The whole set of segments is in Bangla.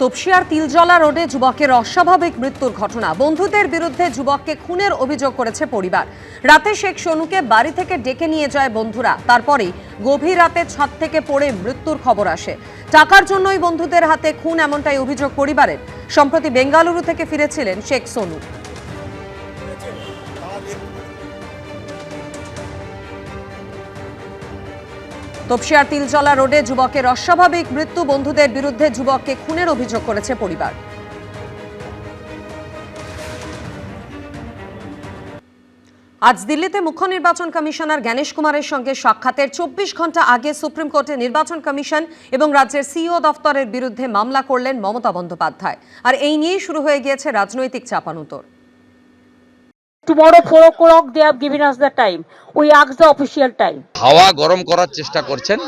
তপসিয়ার তিলজলা রোডে যুবকের অস্বাভাবিক মৃত্যুর ঘটনা। বন্ধুদের বিরুদ্ধে যুবককে খুনের অভিযোগ করেছে পরিবার। রাতে শেখ সোনুকে বাড়ি থেকে ডেকে নিয়ে যায় বন্ধুরা। তারপরেই গভীর রাতে ছাদ থেকে পড়ে মৃত্যুর খবর আসে। টাকার জন্যই বন্ধুদের হাতে খুন, এমনটাই অভিযোগ পরিবারের। সম্প্রতি বেঙ্গালুরু থেকে ফিরেছিলেন শেখ সোনু। তপসিয়ার তিলজলা রোডে যুবকের অস্বাভাবিক মৃত্যু। বন্ধুদের বিরুদ্ধে যুবককে খুনের অভিযোগ করেছে পরিবার। আজ দিল্লিতে মুখ্য নির্বাচন কমিশনার জ্ঞানেশ কুমারের সঙ্গে সাক্ষাতের 24 ঘন্টা আগে সুপ্রিম কোর্টে নির্বাচন কমিশন এবং রাজ্যের সিইও দফতরের বিরুদ্ধে মামলা করলেন মমতা বন্দ্যোপাধ্যায়। আর এই নিয়েই শুরু হয়ে গিয়েছে রাজনৈতিক চাপানুতোর। Tomorrow 4 o'clock they have given us the time. We ask the official time. হাওয়া গরম করার চেষ্টা করছেন।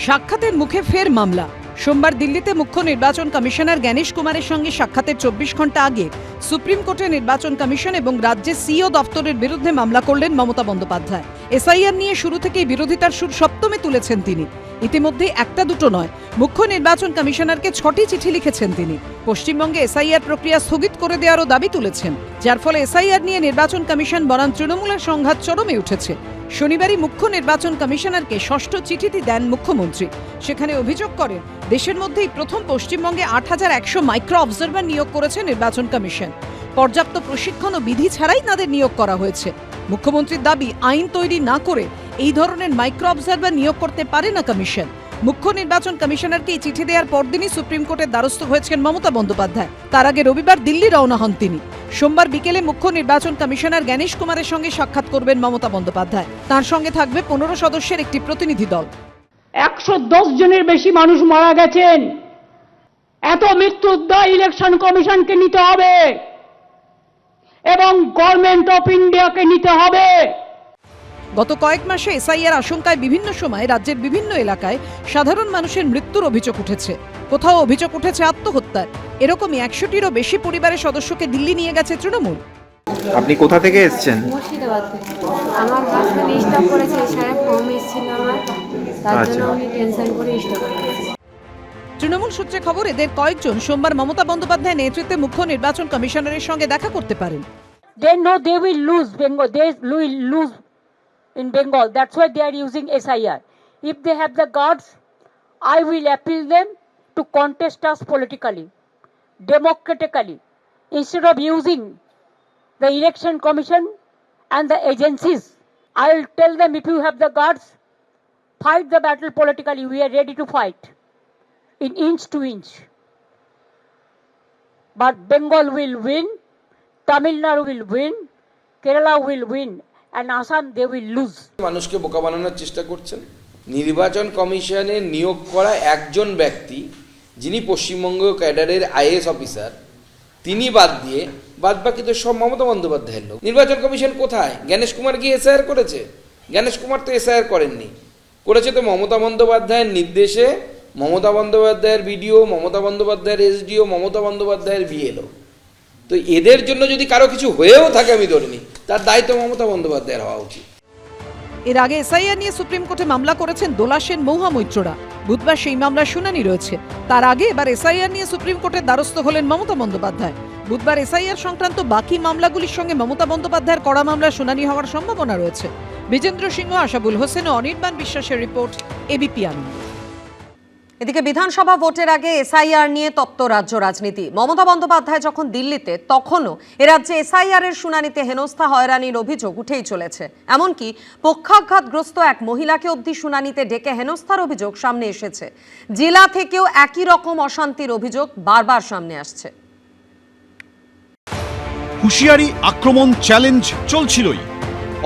সাক্ষাতের মুখে ফের মামলা। সোমবার দিল্লিতে মুখ্য নির্বাচন কমিশনার জ্ঞানেশ কুমারের সঙ্গে সাক্ষাতের 24 ঘন্টা আগে সুপ্রিম কোর্টে নির্বাচন কমিশন এবং রাজ্যের সিইও দফতরের বিরুদ্ধে মামলা করলেন মমতা বন্দ্যোপাধ্যায়। এসআইআর নিয়ে শুরু থেকেই বিরোধিতার সুর সপ্তমে তুলেছেন তিনি। ইতিমধ্যে একটা দুটো নয়, মুখ্য নির্বাচন কমিশনারকে 6টি চিঠি লিখেছেন তিনি। পশ্চিমবঙ্গে এসআইআর প্রক্রিয়া স্থগিত করে দেওয়ারও দাবি তুলেছেন, যার ফলে এসআইআর নিয়ে নির্বাচন কমিশন বনাম তৃণমূলের সংঘাত চরমে উঠেছে। শনিবারই মুখ্য নির্বাচন কমিশনারকে 6ষ্ঠ চিঠিটি দেন মুখ্যমন্ত্রী। সেখানে অভিযোগ করেন, দেশের মধ্যেই প্রথম পশ্চিমবঙ্গে 8100 মাইক্রো অবজারভার নিয়োগ করেছে নির্বাচন কমিশন। পর্যাপ্ত প্রশিক্ষণ ও বিধি ছাড়াই তাদের নিয়োগ করা হয়েছে। মুখ্যমন্ত্রীর দাবি, আইন তৈরি না করে এই ধরনের মাইক্রো অবজারভার নিয়োগ করতে পারে না কমিশন। মুখ্য নির্বাচন কমিশনারকে এই চিঠি দেওয়ার পরদিনই সুপ্রিম কোর্টের দ্বারস্থ হয়েছেন মমতা বন্দ্যোপাধ্যায়। তার আগে রবিবার দিল্লি রওনা হন তিনি। সোমবার বিকেলে মুখ্য নির্বাচন কমিশনার জ্ঞানেশ কুমারের সঙ্গে সাক্ষাৎ করবেন মমতা বন্দ্যোপাধ্যায়। তার সঙ্গে থাকবে 15 সদস্যের একটি প্রতিনিধি দল। 110 জনের বেশি মানুষ মারা গেছেন। এত মৃত্যুর দায় ইলেকশন কমিশনকে নিতে হবে এবং গভর্নমেন্ট অফ ইন্ডিয়াকে নিতে হবে। গত কয়েক মাসে এসআইআর আশঙ্কায় বিভিন্ন সময় রাজ্যের বিভিন্ন এলাকায় সাধারণ মানুষের মৃত্যুর অভিযোগ উঠেছে। কোথাও অভিযোগ উঠেছে আত্মহত্যার। এরকমই 100টিরও বেশি পরিবারের সদস্যকে দিল্লি নিয়ে গেছে তৃণমূল। আপনি কোথা থেকে এসেছেন? মুর্শিদাবাদ থেকে। আমার হাজবেন্ড স্টপ করেছে, সাহেব ফর্ম এসেছিল আমার, তার জন্য আমি টেনশন করে স্টপ করেছি। তৃণমূল সূত্রে খবর, এদের কয়েকজন সোমবার মমতা বন্দ্যোপাধ্যায় নেতৃত্বে মুখ্য নির্বাচন কমিশনারের সঙ্গে দেখা করতে পারেন। They know they will lose Bengal. They will lose in Bengal. That's why they are using SIR. If they have the guts, I will appeal them to contest us politically, democratically, instead of using the election commission and the agencies. I will tell them, if you have the guts, fight the battle politically. We are ready to fight in inch to inch. But Bengal will win, Tamil Nadu will win, Kerala will win, and Assam they will lose. মানুষকে বোকা বানানোর চেষ্টা করছেন। নির্বাচন কমিশনে নিয়োগ করা একজন ব্যক্তি, যিনি পশ্চিমবঙ্গ ক্যাডারের আইএএস অফিসার, তিনি বাদ দিয়ে বাদবাকি তো সব মমতা বন্দ্যোপাধ্যায়ের লোক। নির্বাচন কমিশন কোথায়? জ্ঞানেশ কুমার কি এসআইআর করেছে? জ্ঞানেশ কুমার তো এসআইআর করেননি। করেছে তো মমতা বন্দ্যোপাধ্যায়ের নির্দেশে, মমতা বন্দ্যোপাধ্যায়ের বিডিও, মমতা বন্দ্যোপাধ্যায়ের এসডিও, মমতা বন্দ্যোপাধ্যায়ের বিএলও। তো এদের জন্য যদি কারো কিছু হয়েও থাকে, আমি ধরিনি, তার দায়িত্ব মমতা বন্দ্যোপাধ্যায়ের হওয়া উচিত। এর আগে এসআইআর নিয়ে সুপ্রিম কোর্টে মামলা করেছেন দোলা সেন, মহুয়া মৈত্ররা। বুধবার সেই মামলার শুনানি রয়েছে। তার আগে এবার এসআইআর নিয়ে সুপ্রিম কোর্টের দ্বারস্থ হলেন মমতা বন্দ্যোপাধ্যায়। বুধবার এসআইআর সংক্রান্ত বাকি মামলাগুলির সঙ্গে মমতা বন্দ্যোপাধ্যায়ের কড়া মামলার শুনানি হওয়ার সম্ভাবনা রয়েছে। বিজেন্দ্র সিংহ, আশাবুল হোসেন ও অনির্বাণ বিশ্বাসের রিপোর্ট, এবিপি আনন্দ। এদিকে বিধানসভা ভোটের আগে এসআইআর নিয়ে তপ্ত রাজ্য রাজনীতি। মমতা বন্দ্যোপাধ্যায় যখন দিল্লিতে, তখনও এরাজ্যে এসআইআর এর শুনানিতে হেনস্থা হয়রানির অভিযোগ উঠেই চলেছে। এমনকি পক্ষাঘাতগ্রস্ত এক মহিলাকে অবধি শুনানিতে ডেকে হেনস্থার অভিযোগ সামনে এসেছে। জেলা থেকেও একই রকম অশান্তির অভিযোগ বারবার সামনে আসছে। হুঁশিয়ারি, আক্রমণ, চ্যালেঞ্জ চলছিলই।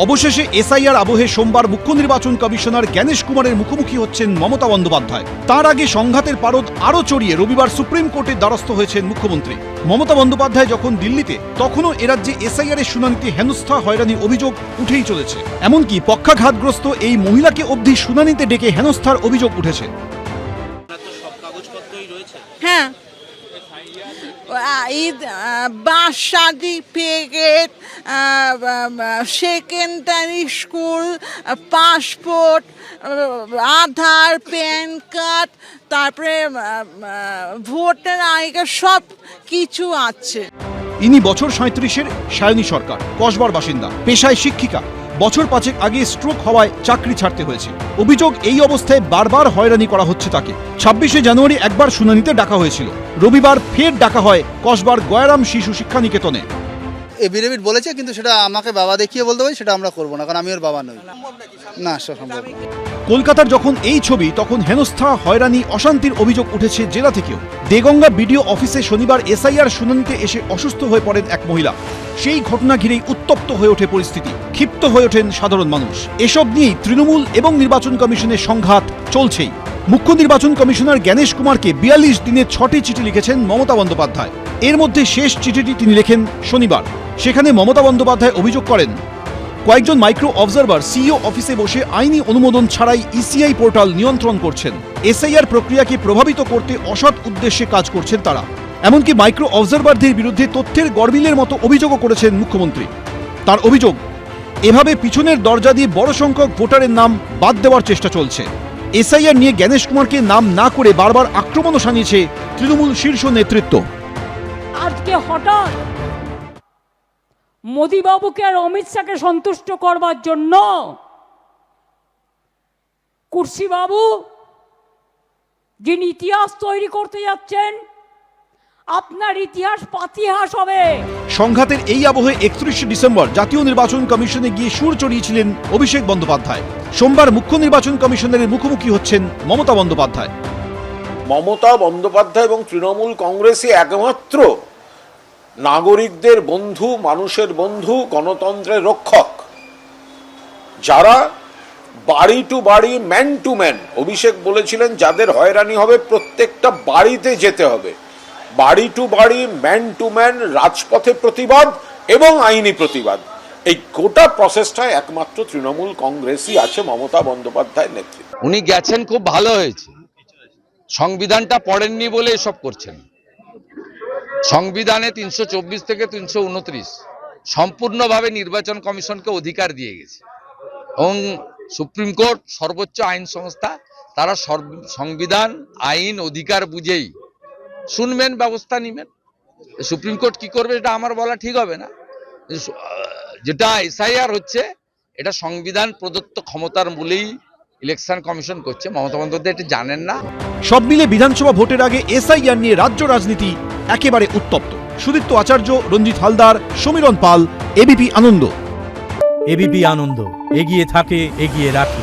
অবশেষে এসআইআর আবহে সোমবার মুখ্য নির্বাচন কমিশনার জ্ঞানেশ কুমারের মুখোমুখি হচ্ছেন মমতা বন্দ্যোপাধ্যায়। তার আগে সংঘাতের পারদ আরও চড়িয়ে রবিবার সুপ্রিম কোর্টের দ্বারস্থ হয়েছেন মুখ্যমন্ত্রী। মমতা বন্দ্যোপাধ্যায় যখন দিল্লিতে, তখনও এরাজ্যে এসআইআর এর শুনানিতে হেনস্থা হয়রানির অভিযোগ উঠেই চলেছে। এমনকি পক্ষাঘাতগ্রস্ত এই মহিলাকে অবধি শুনানিতে ডেকে হেনস্থার অভিযোগ উঠেছে। হ্যাঁ, বাস সার্টিফিকেট, সেকেন্ডারি স্কুল, পাসপোর্ট, আধার, প্যান কার্ড, তারপরে ভোটার আইডি কার্ড, সব কিছু আছে। ইনি বছর 37-এর সায়নী সরকার, কসবার বাসিন্দা, পেশায় শিক্ষিকা। বছর 5 আগে স্ট্রোক হওয়ায় চাকরি ছাড়তে হয়েছে। অভিযোগ, এই অবস্থায় বারবার হয়রানি করা হচ্ছে তাকে। 26শে জানুয়ারি একবার শুনানিতে ডাকা হয়েছিল, রবিবার ফের ডাকা হয় কসবার গয়ারাম শিশু শিক্ষা নিকেতনে। এফিডেভিট বলেছে, কিন্তু সেটা আমাকে বাবা দেখিয়ে বলতে পারি, সেটা আমরা করবো না, কারণ আমি ওর বাবা নই। না, সেটা সম্ভব না। কলকাতার যখন এই ছবি, তখন হেনস্থা, হয়রানি, অশান্তির অভিযোগ উঠেছে জেলা থেকেও। দেগঙ্গা বিডিও অফিসে শনিবার এসআইআর শুনানিতে এসে অসুস্থ হয়ে পড়েন এক মহিলা। সেই ঘটনা ঘিরেই উত্তপ্ত হয়ে ওঠে পরিস্থিতি, ক্ষিপ্ত হয়ে ওঠেন সাধারণ মানুষ। এসব নিয়েই তৃণমূল এবং নির্বাচন কমিশনের সংঘাত চলছেই। মুখ্য নির্বাচন কমিশনার জ্ঞানেশ কুমারকে 42 দিনে 6টি চিঠি লিখেছেন মমতা বন্দ্যোপাধ্যায়। এর মধ্যে শেষ চিঠিটি তিনি লেখেন শনিবার। সেখানে মমতা বন্দ্যোপাধ্যায় অভিযোগ করেন, কয়েকজন মাইক্রো অবজারভার সিইও অফিসে বসে আইনি অনুমোদন ছাড়াই ইসিআই পোর্টাল নিয়ন্ত্রণ করছেন। এসআইআর প্রক্রিয়াকে প্রভাবিত করতে অসৎ উদ্দেশ্যে কাজ করছেন তারা। এমনকি মাইক্রো অবজারভারদের বিরুদ্ধে তথ্যের গরমিলের মতো অভিযোগও করেছেন মুখ্যমন্ত্রী। তার অভিযোগ, এভাবে পিছনের দরজা দিয়ে বড় সংখ্যক ভোটারের নাম বাদ দেওয়ার চেষ্টা চলছে। এসআইআর নিয়ে জ্ঞানেশ কুমারকে নাম না করে বারবার আক্রমণও শানিয়েছে তৃণমূল শীর্ষ নেতৃত্ব। আজকে হঠাৎ মোদি বাবুকে আর অমিত শাহকে সন্তুষ্ট করবার জন্য কুর্সি বাবু, যিনি ইতিহাস তৈরি করতে যাচ্ছেন, আপনার ইতিহাস পাতিহাস হবে। সংঘাতের এই আবহে 31শে ডিসেম্বর জাতীয় নির্বাচন কমিশনে গিয়ে সুর চড়িয়েছিলেন অভিষেক বন্দ্যোপাধ্যায়। সোমবার মুখ্য নির্বাচন কমিশনারের মুখোমুখি হচ্ছেন মমতা বন্দ্যোপাধ্যায়। মমতা বন্দ্যোপাধ্যায় এবং তৃণমূল কংগ্রেসই একমাত্র নাগরিকদের বন্ধু, মানুষের বন্ধু, গণতন্ত্রের রক্ষক, যারা বাড়ি টু বাড়ি, ম্যান টু ম্যান, অভিষেক বলেছিলেন যাদের হয়রানি হবে প্রত্যেকটা বাড়িতে যেতে হবে, বাড়ি টু বাড়ি, ম্যান টু ম্যান, রাজপথে প্রতিবাদ এবং আইনি প্রতিবাদ, এই গোটা প্রসেসটায় একমাত্র তৃণমূল কংগ্রেসই আছে মমতা বন্দ্যোপাধ্যায়ের নেতৃত্বে। উনি গেছেন, খুব ভালো হয়েছে। সংবিধানটা পড়েননি বলে এসব করছেন। সংবিধানে 324 থেকে 329 সম্পূর্ণভাবে নির্বাচন কমিশনকে অধিকার দিয়ে গেছে, এবং সুপ্রিম কোর্ট সর্বোচ্চ আইন সংস্থা, তারা সংবিধান, আইন, অধিকার বুঝেই শুনবেন, ব্যবস্থা নেবেন। সুপ্রিম কোর্ট কি করবে এটা আমার বলা ঠিক হবে না। যেটা এসআইআর হচ্ছে, এটা সংবিধান প্রদত্ত ক্ষমতার মূলেই ইলেকশন কমিশন করছে। মমতা বন্দ্যোপাধ্যায় এটা জানেন না। সব মিলে বিধানসভা ভোটের আগে এসআইআর নিয়ে রাজ্য রাজনীতি একেবারে উত্তপ্ত। সুদীপ্ত আচার্য, রঞ্জিত হালদার, সমীরণ পাল, এবিপি আনন্দ। এবিপি আনন্দ, এগিয়ে থাকে, এগিয়ে রাখে।